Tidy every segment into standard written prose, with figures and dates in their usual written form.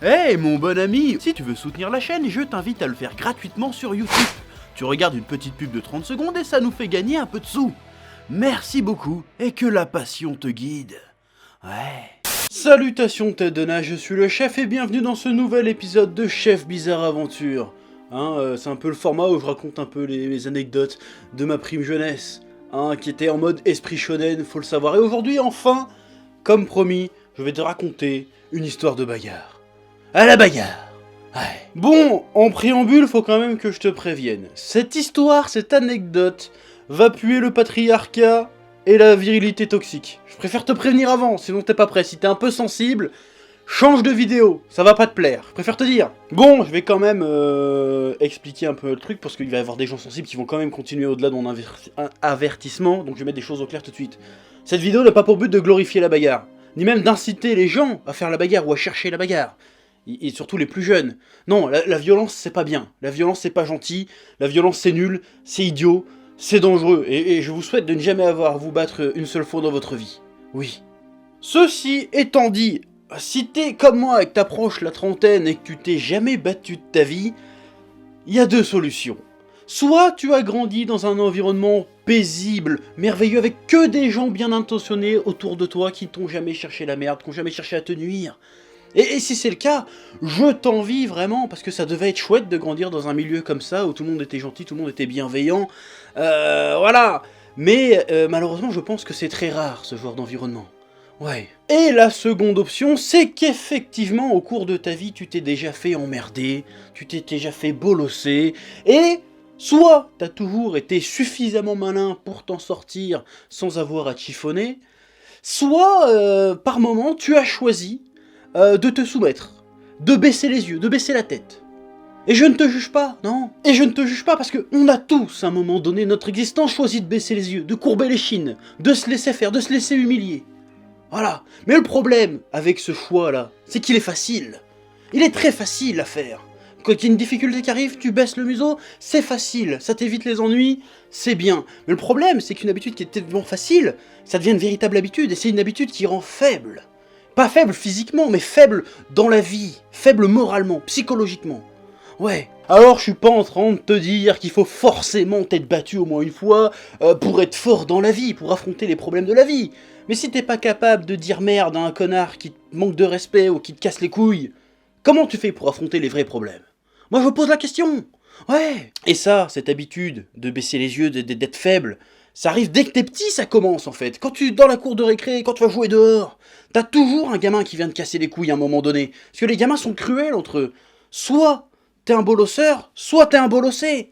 Hey mon bon ami, si tu veux soutenir la chaîne, je t'invite à le faire gratuitement sur YouTube. Tu regardes une petite pub de 30 secondes et ça nous fait gagner un peu de sous. Merci beaucoup et que la passion te guide. Ouais. Salutations tête de nage, je suis le chef et bienvenue dans ce nouvel épisode de Chef Bizarre Aventure. C'est un peu le format où je raconte un peu mes anecdotes de ma prime jeunesse, qui était en mode esprit shonen, faut le savoir. Et aujourd'hui enfin, comme promis, je vais te raconter une histoire de bagarre. À la bagarre. Ouais. Bon, en préambule, faut quand même que je te prévienne. Cette histoire, cette anecdote, va puer le patriarcat et la virilité toxique. Je préfère te prévenir avant, sinon t'es pas prêt. Si t'es un peu sensible, change de vidéo, ça va pas te plaire. Je préfère te dire. Bon, je vais quand même expliquer un peu le truc, parce qu'il va y avoir des gens sensibles qui vont quand même continuer au-delà de mon avertissement, donc je vais mettre des choses au clair tout de suite. Cette vidéo n'a pas pour but de glorifier la bagarre, ni même d'inciter les gens à faire la bagarre ou à chercher la bagarre. Et surtout les plus jeunes. Non, la violence c'est pas bien, la violence c'est pas gentil, la violence c'est nul, c'est idiot, c'est dangereux, et je vous souhaite de ne jamais avoir à vous battre une seule fois dans votre vie. Oui. Ceci étant dit, si t'es comme moi et que t'approches la trentaine et que tu t'es jamais battu de ta vie, il y a deux solutions. Soit tu as grandi dans un environnement paisible, merveilleux, avec que des gens bien intentionnés autour de toi qui t'ont jamais cherché la merde, qui n'ont jamais cherché à te nuire. Et si c'est le cas, je t'envie vraiment, parce que ça devait être chouette de grandir dans un milieu comme ça, où tout le monde était gentil, tout le monde était bienveillant, voilà. Mais malheureusement, je pense que c'est très rare, ce genre d'environnement. Ouais. Et la seconde option, c'est qu'effectivement, au cours de ta vie, tu t'es déjà fait emmerder, tu t'es déjà fait bolosser, et soit t'as toujours été suffisamment malin pour t'en sortir sans avoir à chiffonner, soit, par moment, tu as choisi de te soumettre, de baisser les yeux, de baisser la tête. Et je ne te juge pas, non. Et je ne te juge pas parce que on a tous, à un moment donné de notre existence, choisi de baisser les yeux, de courber les chines, de se laisser faire, de se laisser humilier. Voilà. Mais le problème avec ce choix-là, c'est qu'il est facile. Il est très facile à faire. Quand il y a une difficulté qui arrive, tu baisses le museau, c'est facile, ça t'évite les ennuis, c'est bien. Mais le problème, c'est qu'une habitude qui est tellement facile, ça devient une véritable habitude, et c'est une habitude qui rend faible. Pas faible physiquement, mais faible dans la vie, faible moralement, psychologiquement. Ouais. Alors je suis pas en train de te dire qu'il faut forcément t'être battu au moins une fois pour être fort dans la vie, pour affronter les problèmes de la vie. Mais si t'es pas capable de dire merde à un connard qui te manque de respect ou qui te casse les couilles, comment tu fais pour affronter les vrais problèmes? Moi je me pose la question. Ouais. Et ça, cette habitude de baisser les yeux, d'être faible, ça arrive dès que t'es petit, ça commence en fait. Quand tu es dans la cour de récré, quand tu vas jouer dehors, t'as toujours un gamin qui vient te casser les couilles à un moment donné. Parce que les gamins sont cruels entre eux. Soit t'es un bolosseur, soit t'es un bolossé.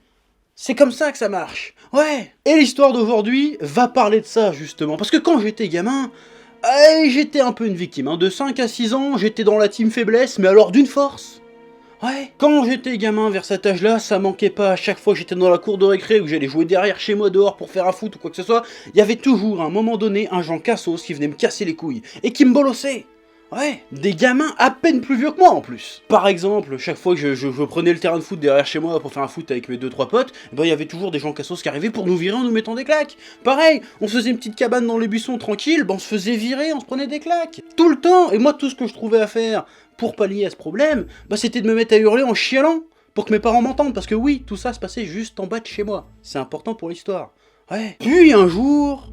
C'est comme ça que ça marche. Ouais. Et l'histoire d'aujourd'hui va parler de ça justement. Parce que quand j'étais gamin, j'étais un peu une victime. De 5 à 6 ans, j'étais dans la team faiblesse, mais alors d'une force. Ouais. Quand j'étais gamin vers cet âge-là, ça manquait pas. À chaque fois que j'étais dans la cour de récré ou que j'allais jouer derrière chez moi dehors pour faire un foot ou quoi que ce soit, il y avait toujours à un moment donné un Jean Cassos qui venait me casser les couilles et qui me bolossait. Ouais, des gamins à peine plus vieux que moi en plus. Par exemple, chaque fois que je prenais le terrain de foot derrière chez moi pour faire un foot avec mes 2-3 potes, il y avait toujours des Jean Cassos qui arrivaient pour nous virer en nous mettant des claques. Pareil, on se faisait une petite cabane dans les buissons tranquille, on se faisait virer, on se prenait des claques. Tout le temps. Et moi, tout ce que je trouvais à faire pour pallier à ce problème, c'était de me mettre à hurler en chialant pour que mes parents m'entendent. Parce que oui, tout ça se passait juste en bas de chez moi. C'est important pour l'histoire. Ouais. Puis un jour,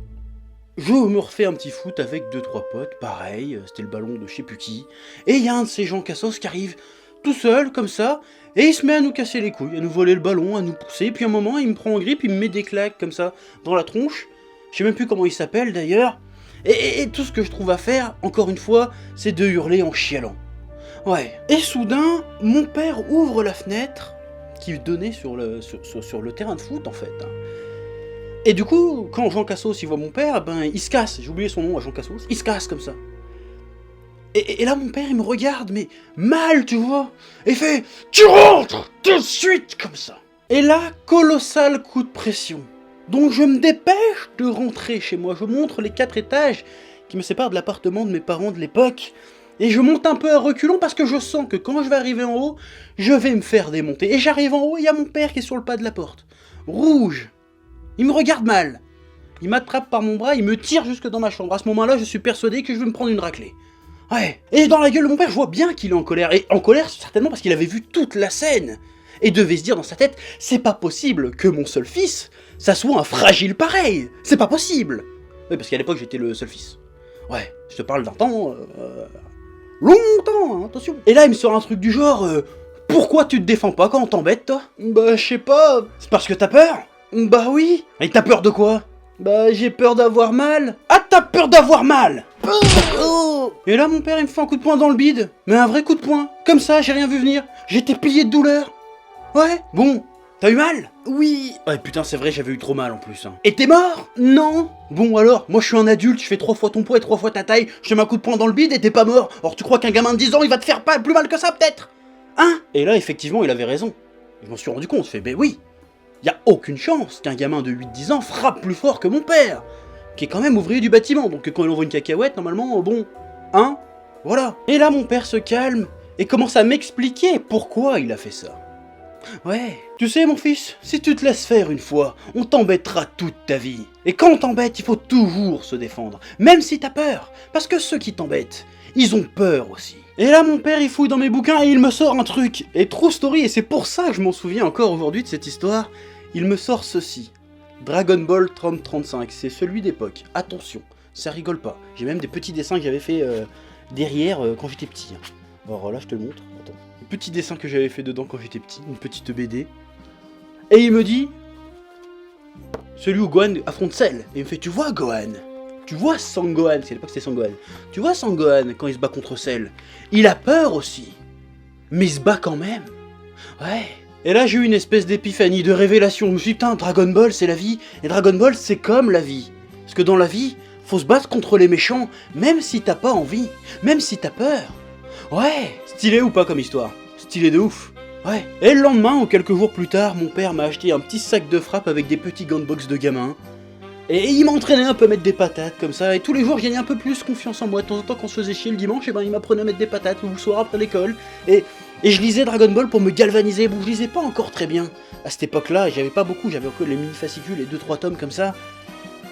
je me refais un petit foot avec 2-3 potes, pareil, c'était le ballon de je sais plus qui, et il y a un de ces Jean Cassos qui arrive tout seul, comme ça, et il se met à nous casser les couilles, à nous voler le ballon, à nous pousser, et puis à un moment, il me prend en grippe, il me met des claques, comme ça, dans la tronche, je sais même plus comment il s'appelle d'ailleurs, et tout ce que je trouve à faire, encore une fois, c'est de hurler en chialant. Ouais. Et soudain, mon père ouvre la fenêtre, qui donnait sur le terrain de foot, en fait. Et du coup, quand Jean Cassos il voit mon père, il se casse, j'ai oublié son nom à Jean Cassos, il se casse comme ça. Et là mon père il me regarde, mais mal tu vois, et il fait « Tu rentres tout de suite !» comme ça. Et là, colossal coup de pression. Donc je me dépêche de rentrer chez moi, je montre les 4 étages qui me séparent de l'appartement de mes parents de l'époque, et je monte un peu à reculons parce que je sens que quand je vais arriver en haut, je vais me faire démonter. Et j'arrive en haut, il y a mon père qui est sur le pas de la porte, rouge. Il me regarde mal. Il m'attrape par mon bras, il me tire jusque dans ma chambre. À ce moment-là, je suis persuadé que je vais me prendre une raclée. Ouais. Et dans la gueule de mon père, je vois bien qu'il est en colère. Et en colère, certainement parce qu'il avait vu toute la scène. Et devait se dire dans sa tête, c'est pas possible que mon seul fils, ça soit un fragile pareil. C'est pas possible. Oui, parce qu'à l'époque, j'étais le seul fils. Ouais, je te parle d'un temps... longtemps, hein, attention. Et là, il me sort un truc du genre... pourquoi tu te défends pas quand on t'embête, toi? Bah, je sais pas. C'est parce que t'as peur? Bah oui. Et t'as peur de quoi? Bah, j'ai peur d'avoir mal. Ah, t'as peur d'avoir mal? Et là, mon père, il me fait un coup de poing dans le bide. Mais un vrai coup de poing. Comme ça, j'ai rien vu venir. J'étais plié de douleur. Ouais. Bon, t'as eu mal? Oui. Ouais, putain, c'est vrai, j'avais eu trop mal en plus. Hein. Et t'es mort? Non. Bon, alors, moi je suis un adulte, je fais 3 fois ton poids et 3 fois ta taille. Je te mets un coup de poing dans le bide et t'es pas mort. Or, tu crois qu'un gamin de 10 ans, il va te faire pas plus mal que ça, peut-être? Hein? Et là, effectivement, il avait raison. Je m'en suis rendu compte. Je fais, ben oui. Y a aucune chance qu'un gamin de 8-10 ans frappe plus fort que mon père, qui est quand même ouvrier du bâtiment, donc quand il envoie une cacahuète, normalement, bon, hein, voilà. Et là, mon père se calme et commence à m'expliquer pourquoi il a fait ça. Ouais, tu sais mon fils, si tu te laisses faire une fois, on t'embêtera toute ta vie. Et quand on t'embête, il faut toujours se défendre, même si t'as peur, parce que ceux qui t'embêtent, ils ont peur aussi. Et là mon père il fouille dans mes bouquins et il me sort un truc, et true story, et c'est pour ça que je m'en souviens encore aujourd'hui de cette histoire, il me sort ceci. Dragon Ball 3035, c'est celui d'époque, attention, ça rigole pas. J'ai même des petits dessins que j'avais fait derrière quand j'étais petit. Alors là je te le montre, attends. Petit dessin que j'avais fait dedans quand j'étais petit, une petite BD. Et il me dit, celui où Gohan affronte Cell. Et il me fait, tu vois Gohan, tu vois Sangohan, c'est à l'époque c'était Sangohan. Tu vois Sangohan quand il se bat contre Cell, il a peur aussi, mais il se bat quand même. Ouais. Et là j'ai eu une espèce d'épiphanie, de révélation. Je me suis dit, putain, Dragon Ball c'est la vie, et Dragon Ball c'est comme la vie. Parce que dans la vie, faut se battre contre les méchants, même si t'as pas envie, même si t'as peur. Ouais, stylé ou pas comme histoire? Stylé de ouf. Ouais. Et le lendemain, ou quelques jours plus tard, mon père m'a acheté un petit sac de frappe avec des petits gants de boxe de gamin. Et il m'entraînait un peu à mettre des patates comme ça, et tous les jours je gagnais un peu plus confiance en moi. De temps en temps quand on se faisait chier le dimanche, et ben il m'apprenait à mettre des patates le soir après l'école. Et je lisais Dragon Ball pour me galvaniser. Bon, je lisais pas encore très bien. À cette époque-là, j'avais pas beaucoup, j'avais encore les mini-fascicules, les 2-3 tomes comme ça.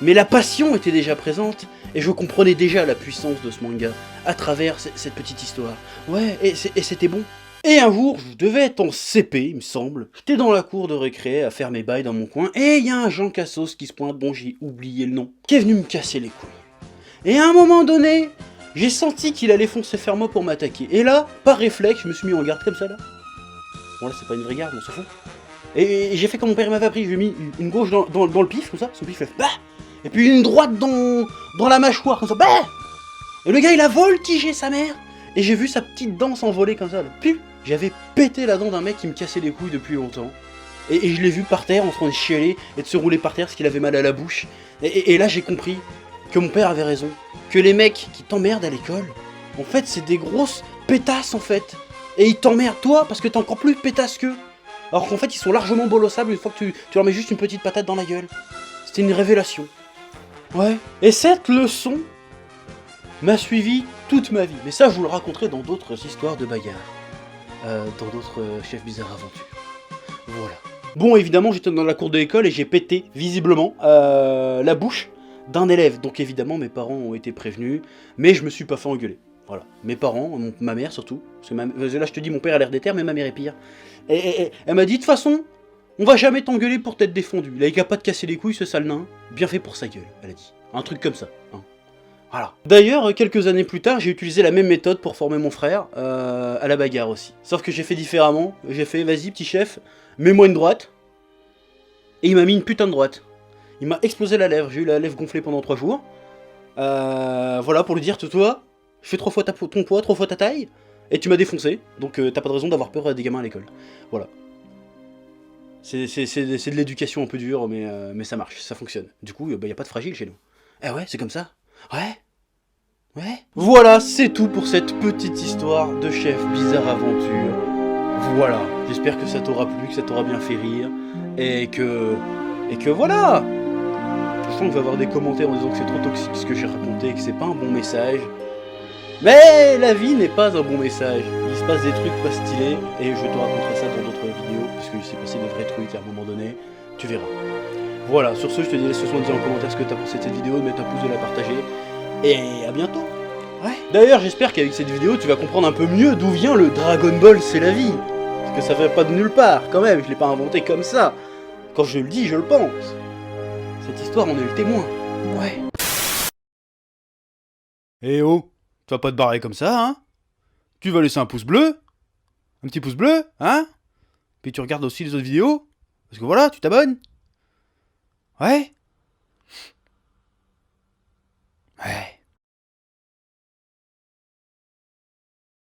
Mais la passion était déjà présente, et je comprenais déjà la puissance de ce manga, à travers cette petite histoire. Ouais, et c'était bon. Et un jour, je devais être en CP, il me semble. J'étais dans la cour de récré à faire mes bails dans mon coin, et il y a un Jean Cassos qui se pointe, bon j'ai oublié le nom, qui est venu me casser les couilles. Et à un moment donné, j'ai senti qu'il allait foncer vers moi pour m'attaquer. Et là, par réflexe, je me suis mis en garde comme ça là. Bon là c'est pas une vraie garde, on s'en fout. Et j'ai fait comme mon père m'avait appris, je lui ai mis une gauche dans le pif, comme ça, son pif fait bah. Et puis une droite dans la mâchoire, comme ça, bah. Et le gars il a voltigé sa mère. Et j'ai vu sa petite dent s'envoler comme ça, là. Puis j'avais pété la dent d'un mec qui me cassait les couilles depuis longtemps. Et je l'ai vu par terre en train de chialer et de se rouler par terre parce qu'il avait mal à la bouche. Et là j'ai compris que mon père avait raison. Que les mecs qui t'emmerdent à l'école, en fait c'est des grosses pétasses en fait. Et ils t'emmerdent toi parce que t'es encore plus pétasse qu'eux. Alors qu'en fait ils sont largement bolossables une fois que tu leur mets juste une petite patate dans la gueule. C'était une révélation. Ouais. Et cette leçon m'a suivi toute ma vie. Mais ça je vous le raconterai dans d'autres histoires de bagarres. Dans d'autres chefs bizarres aventures. Voilà. Bon, évidemment, j'étais dans la cour de l'école et j'ai pété, visiblement, la bouche d'un élève. Donc évidemment, mes parents ont été prévenus, mais je me suis pas fait engueuler. Voilà. Mes parents, ma mère surtout. Parce que là, je te dis, mon père a l'air déter, mais ma mère est pire. Et elle m'a dit, de toute façon, on va jamais t'engueuler pour t'être défendu. Il est capable de casser les couilles, ce sale nain. Bien fait pour sa gueule, elle a dit. Un truc comme ça. Hein. Voilà. D'ailleurs, quelques années plus tard, j'ai utilisé la même méthode pour former mon frère à la bagarre aussi. Sauf que j'ai fait différemment. J'ai fait, vas-y petit chef, mets-moi une droite. Et il m'a mis une putain de droite. Il m'a explosé la lèvre. J'ai eu la lèvre gonflée pendant 3 jours. Voilà, pour lui dire, toi, je fais 3 fois ton poids, 3 fois ta taille. Et tu m'as défoncé. Donc t'as pas de raison d'avoir peur des gamins à l'école. Voilà. C'est de l'éducation un peu dure, mais ça marche, ça fonctionne. Du coup, y a pas de fragile chez nous. Eh ouais, c'est comme ça. Ouais. Voilà, c'est tout pour cette petite histoire de chef bizarre aventure. Voilà, j'espère que ça t'aura plu, que ça t'aura bien fait rire. Et que voilà. Je sens que je vais avoir des commentaires en disant que c'est trop toxique ce que j'ai raconté, que c'est pas un bon message. Mais la vie n'est pas un bon message. Il se passe des trucs pas stylés. Et je te raconterai ça dans d'autres vidéos. Parce qu'il s'est passé des vrais trucs à un moment donné. Tu verras. Voilà, sur ce, je te laisse ce soin de dire en commentaire ce que t'as pensé de cette vidéo, de mettre un pouce, de la partager. Et à bientôt. Ouais. D'ailleurs, j'espère qu'avec cette vidéo, tu vas comprendre un peu mieux d'où vient le Dragon Ball c'est la vie. Parce que ça vient pas de nulle part, quand même, je l'ai pas inventé comme ça. Quand je le dis, je le pense. Cette histoire, on est le témoin. Ouais. Eh oh, tu vas pas te barrer comme ça, hein? Tu vas laisser un pouce bleu? Un petit pouce bleu, hein? Puis tu regardes aussi les autres vidéos? Parce que voilà, tu t'abonnes? Ouais?